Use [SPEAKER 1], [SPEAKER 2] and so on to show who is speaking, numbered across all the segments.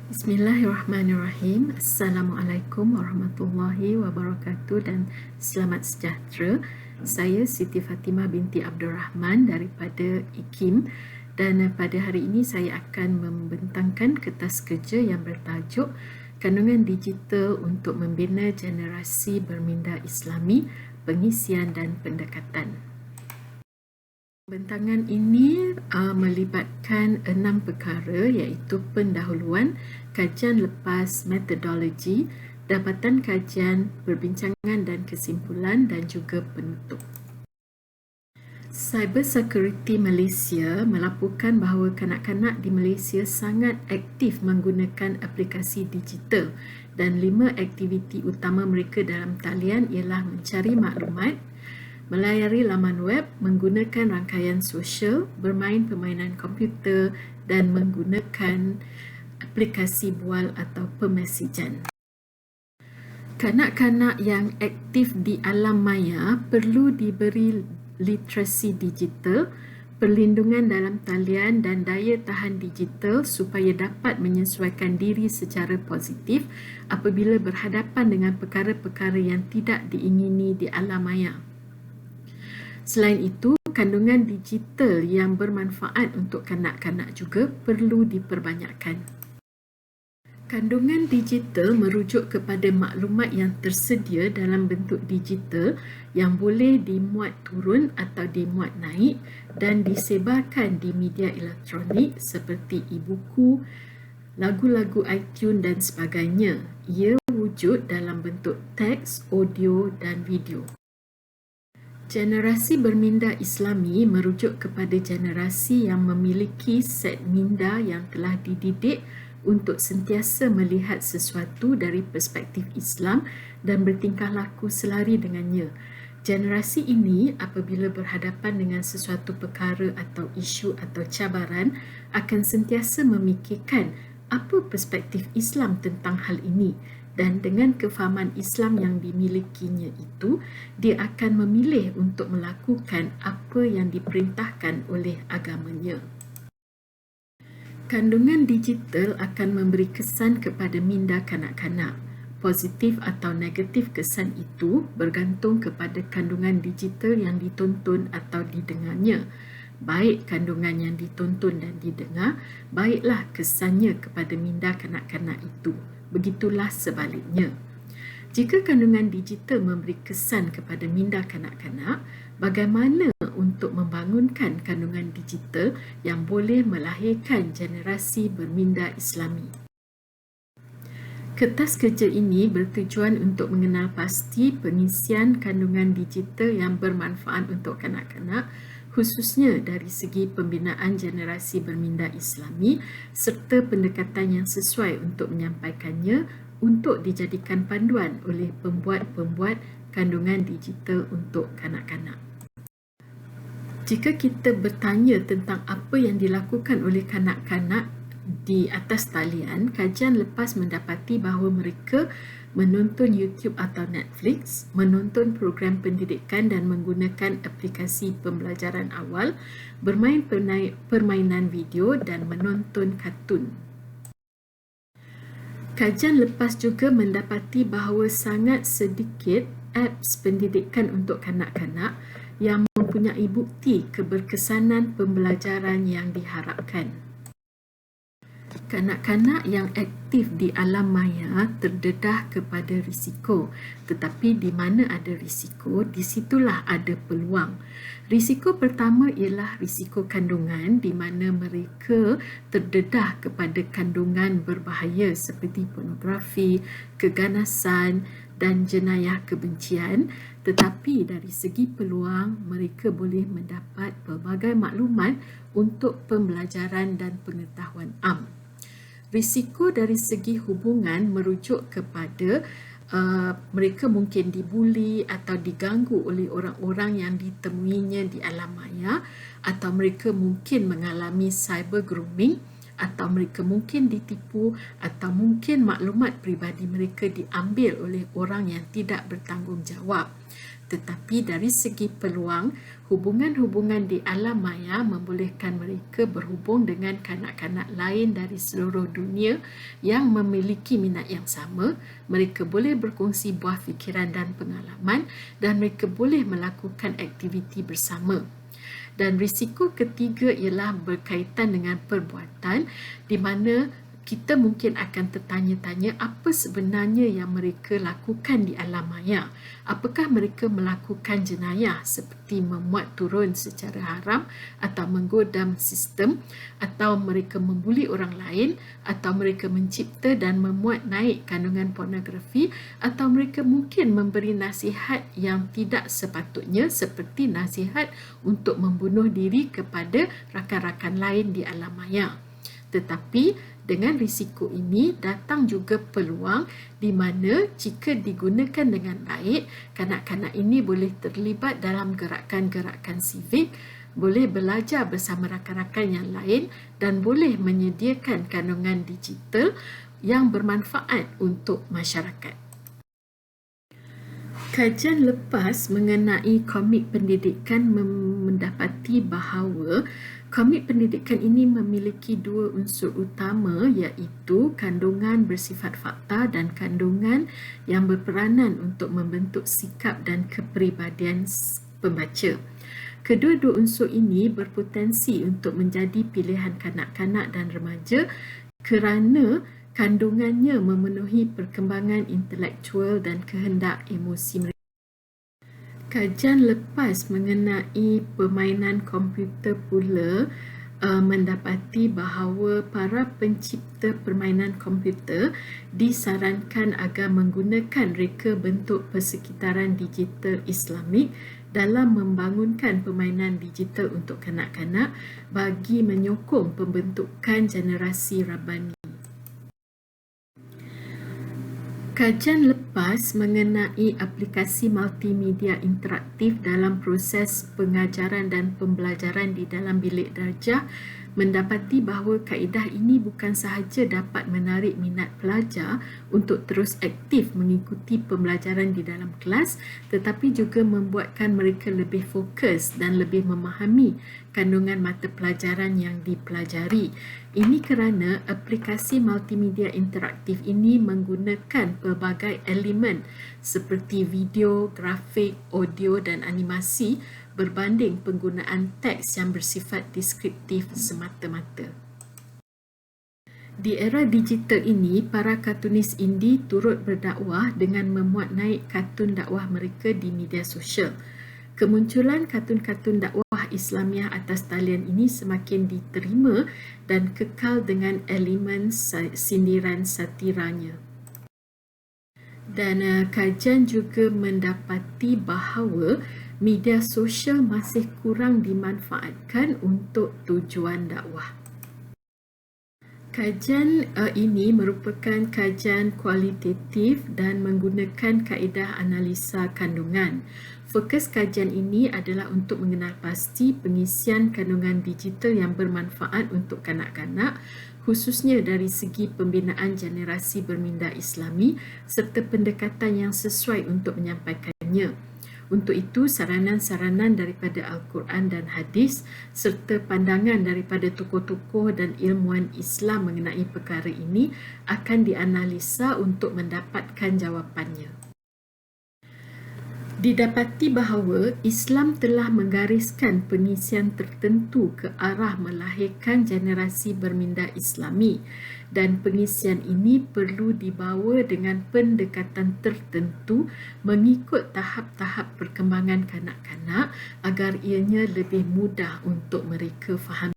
[SPEAKER 1] Bismillahirrahmanirrahim. Assalamualaikum warahmatullahi wabarakatuh dan selamat sejahtera. Saya Siti Fatimah binti Abdul Rahman daripada IKIM dan pada hari ini saya akan membentangkan kertas kerja yang bertajuk Kandungan Digital untuk Membina Generasi Berminda Islami, Pengisian dan Pendekatan. Bentangan ini melibatkan 6 perkara iaitu pendahuluan, kajian lepas, metodologi, dapatan kajian, perbincangan dan kesimpulan dan juga penutup. Cyber Security Malaysia melaporkan bahawa kanak-kanak di Malaysia sangat aktif menggunakan aplikasi digital dan 5 aktiviti utama mereka dalam talian ialah mencari maklumat, melayari laman web, menggunakan rangkaian sosial, bermain permainan komputer dan menggunakan aplikasi bual atau pemesejan. Kanak-kanak yang aktif di alam maya perlu diberi literasi digital, perlindungan dalam talian dan daya tahan digital supaya dapat menyesuaikan diri secara positif apabila berhadapan dengan perkara-perkara yang tidak diingini di alam maya. Selain itu, kandungan digital yang bermanfaat untuk kanak-kanak juga perlu diperbanyakkan. Kandungan digital merujuk kepada maklumat yang tersedia dalam bentuk digital yang boleh dimuat turun atau dimuat naik dan disebarkan di media elektronik seperti e-buku, lagu-lagu iTunes dan sebagainya. Ia wujud dalam bentuk teks, audio dan video. Generasi berminda Islami merujuk kepada generasi yang memiliki set minda yang telah dididik untuk sentiasa melihat sesuatu dari perspektif Islam dan bertingkah laku selari dengannya. Generasi ini apabila berhadapan dengan sesuatu perkara atau isu atau cabaran akan sentiasa memikirkan apa perspektif Islam tentang hal ini. Dan dengan kefahaman Islam yang dimilikinya itu, dia akan memilih untuk melakukan apa yang diperintahkan oleh agamanya. Kandungan digital akan memberi kesan kepada minda kanak-kanak. Positif atau negatif kesan itu bergantung kepada kandungan digital yang ditonton atau didengarnya. Baik kandungan yang ditonton dan didengar, baiklah kesannya kepada minda kanak-kanak itu. Begitulah sebaliknya. Jika kandungan digital memberi kesan kepada minda kanak-kanak, bagaimana untuk membangunkan kandungan digital yang boleh melahirkan generasi berminda Islami? Kertas kerja ini bertujuan untuk mengenal pasti pengisian kandungan digital yang bermanfaat untuk kanak-kanak, khususnya dari segi pembinaan generasi berminda Islami serta pendekatan yang sesuai untuk menyampaikannya untuk dijadikan panduan oleh pembuat-pembuat kandungan digital untuk kanak-kanak. Jika kita bertanya tentang apa yang dilakukan oleh kanak-kanak di atas talian, kajian lepas mendapati bahawa mereka menonton YouTube atau Netflix, menonton program pendidikan dan menggunakan aplikasi pembelajaran awal, bermain permainan video dan menonton kartun. Kajian lepas juga mendapati bahawa sangat sedikit apps pendidikan untuk kanak-kanak yang mempunyai bukti keberkesanan pembelajaran yang diharapkan. Kanak-kanak yang aktif di alam maya terdedah kepada risiko, tetapi di mana ada risiko, di situlah ada peluang. Risiko pertama ialah risiko kandungan di mana mereka terdedah kepada kandungan berbahaya seperti pornografi, keganasan dan jenayah kebencian, tetapi dari segi peluang mereka boleh mendapat pelbagai maklumat untuk pembelajaran dan pengetahuan am. Risiko dari segi hubungan merujuk kepada mereka mungkin dibuli atau diganggu oleh orang-orang yang ditemuinya di alam maya, atau mereka mungkin mengalami cyber grooming, atau mereka mungkin ditipu, atau mungkin maklumat peribadi mereka diambil oleh orang yang tidak bertanggungjawab. Tetapi dari segi peluang, hubungan-hubungan di alam maya membolehkan mereka berhubung dengan kanak-kanak lain dari seluruh dunia yang memiliki minat yang sama. Mereka boleh berkongsi buah fikiran dan pengalaman dan mereka boleh melakukan aktiviti bersama. Dan risiko ketiga ialah berkaitan dengan perbuatan di mana kita mungkin akan tertanya-tanya apa sebenarnya yang mereka lakukan di alam maya. Apakah mereka melakukan jenayah seperti memuat turun secara haram atau menggodam sistem, atau mereka membuli orang lain, atau mereka mencipta dan memuat naik kandungan pornografi, atau mereka mungkin memberi nasihat yang tidak sepatutnya seperti nasihat untuk membunuh diri kepada rakan-rakan lain di alam maya. Tetapi dengan risiko ini datang juga peluang di mana jika digunakan dengan baik, kanak-kanak ini boleh terlibat dalam gerakan-gerakan sivik, boleh belajar bersama rakan-rakan yang lain dan boleh menyediakan kandungan digital yang bermanfaat untuk masyarakat. Kajian lepas mengenai komik pendidikan mendapati bahawa komik pendidikan ini memiliki dua unsur utama, iaitu kandungan bersifat fakta dan kandungan yang berperanan untuk membentuk sikap dan kepribadian pembaca. Kedua-dua unsur ini berpotensi untuk menjadi pilihan kanak-kanak dan remaja kerana kandungannya memenuhi perkembangan intelektual dan kehendak emosi mereka. Kajian lepas mengenai permainan komputer pula mendapati bahawa para pencipta permainan komputer disarankan agar menggunakan reka bentuk persekitaran digital Islamik dalam membangunkan permainan digital untuk kanak-kanak bagi menyokong pembentukan generasi Rabbani. Kajian lepas mengenai aplikasi multimedia interaktif dalam proses pengajaran dan pembelajaran di dalam bilik darjah mendapati bahawa kaedah ini bukan sahaja dapat menarik minat pelajar untuk terus aktif mengikuti pembelajaran di dalam kelas, tetapi juga membuatkan mereka lebih fokus dan lebih memahami kandungan mata pelajaran yang dipelajari. Ini kerana aplikasi multimedia interaktif ini menggunakan pelbagai elemen seperti video, grafik, audio dan animasi berbanding penggunaan teks yang bersifat deskriptif semata-mata. Di era digital ini, para kartunis indie turut berdakwah dengan memuat naik kartun dakwah mereka di media sosial. Kemunculan kartun-kartun dakwah Islamiah atas talian ini semakin diterima dan kekal dengan elemen sindiran satiranya. Dan kajian juga mendapati bahawa media sosial masih kurang dimanfaatkan untuk tujuan dakwah. Kajian ini merupakan kajian kualitatif dan menggunakan kaedah analisa kandungan. Fokus kajian ini adalah untuk mengenal pasti pengisian kandungan digital yang bermanfaat untuk kanak-kanak, khususnya dari segi pembinaan generasi berminda Islami serta pendekatan yang sesuai untuk menyampaikannya. Untuk itu, saranan-saranan daripada Al-Quran dan Hadis serta pandangan daripada tokoh-tokoh dan ilmuwan Islam mengenai perkara ini akan dianalisa untuk mendapatkan jawapannya. Didapati bahawa Islam telah menggariskan pengisian tertentu ke arah melahirkan generasi berminda Islami dan pengisian ini perlu dibawa dengan pendekatan tertentu mengikut tahap-tahap perkembangan kanak-kanak agar ianya lebih mudah untuk mereka fahami.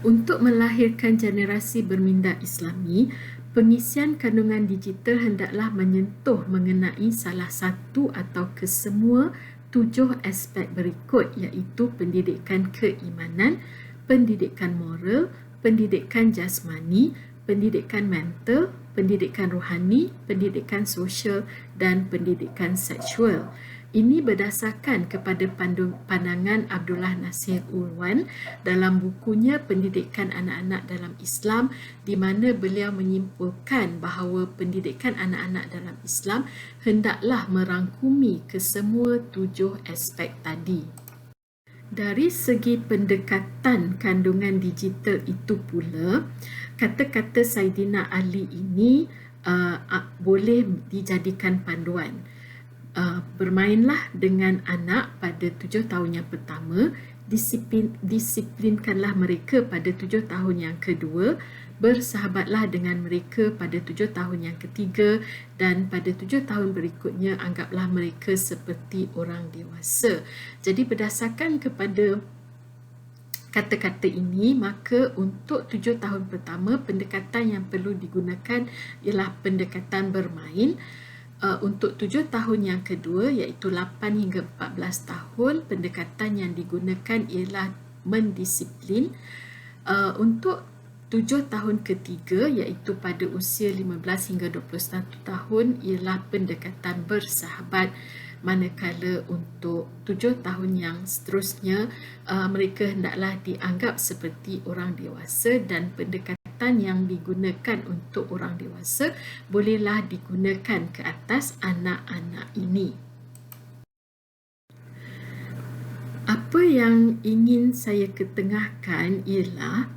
[SPEAKER 1] Untuk melahirkan generasi berminda Islami, pengisian kandungan digital hendaklah menyentuh mengenai salah satu atau kesemua 7 aspek berikut, iaitu pendidikan keimanan, pendidikan moral, pendidikan jasmani, pendidikan mental, pendidikan rohani, pendidikan sosial dan pendidikan seksual. Ini berdasarkan kepada pandangan Abdullah Nasir Ulwan dalam bukunya Pendidikan Anak-anak dalam Islam, di mana beliau menyimpulkan bahawa pendidikan anak-anak dalam Islam hendaklah merangkumi kesemua 7 aspek tadi. Dari segi pendekatan kandungan digital itu pula, kata-kata Saidina Ali ini boleh dijadikan panduan. Bermainlah dengan anak pada 7 tahun yang pertama, disiplinkanlah mereka pada 7 tahun yang kedua, bersahabatlah dengan mereka pada 7 tahun yang ketiga, dan pada 7 tahun berikutnya anggaplah mereka seperti orang dewasa. Jadi berdasarkan kepada kata-kata ini, maka untuk 7 tahun pertama, pendekatan yang perlu digunakan ialah pendekatan bermain. Untuk 7 tahun yang kedua, iaitu 8 hingga 14 tahun, pendekatan yang digunakan ialah mendisiplin. Untuk 7 tahun ketiga, iaitu pada usia 15 hingga 21 tahun, ialah pendekatan bersahabat. Manakala untuk 7 tahun yang seterusnya, mereka hendaklah dianggap seperti orang dewasa, dan pendekatan yang digunakan untuk orang dewasa bolehlah digunakan ke atas anak-anak ini. Apa yang ingin saya ketengahkan ialah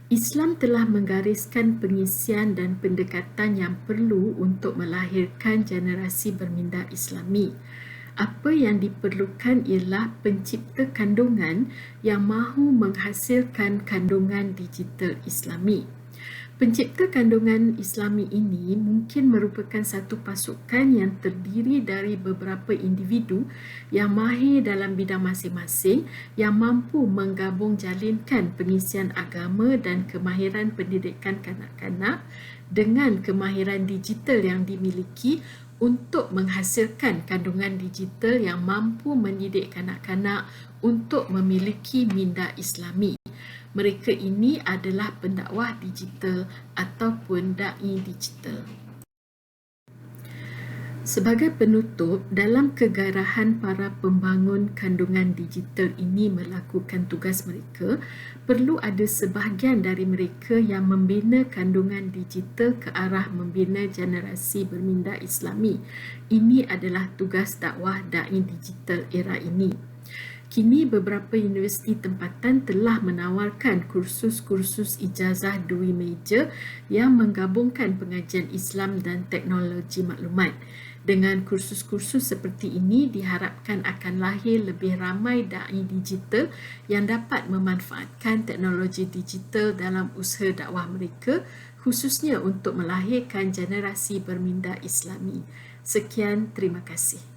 [SPEAKER 1] Islam telah menggariskan pengisian dan pendekatan yang perlu untuk melahirkan generasi berminda Islami. Apa yang diperlukan ialah pencipta kandungan yang mahu menghasilkan kandungan digital Islami. Pencipta kandungan Islami ini mungkin merupakan satu pasukan yang terdiri dari beberapa individu yang mahir dalam bidang masing-masing, yang mampu menggabung jalinkan pengisian agama dan kemahiran pendidikan kanak-kanak dengan kemahiran digital yang dimiliki untuk menghasilkan kandungan digital yang mampu mendidik kanak-kanak untuk memiliki minda Islami. Mereka ini adalah pendakwah digital ataupun dai digital. Sebagai penutup, dalam kegarahan para pembangun kandungan digital ini melakukan tugas mereka, perlu ada sebahagian dari mereka yang membina kandungan digital ke arah membina generasi berminda Islami. Ini adalah tugas dakwah dai digital era ini. Kini beberapa universiti tempatan telah menawarkan kursus-kursus ijazah dui meja yang menggabungkan pengajian Islam dan teknologi maklumat. Dengan kursus-kursus seperti ini, diharapkan akan lahir lebih ramai dai digital yang dapat memanfaatkan teknologi digital dalam usaha dakwah mereka, khususnya untuk melahirkan generasi berminda Islami. Sekian, terima kasih.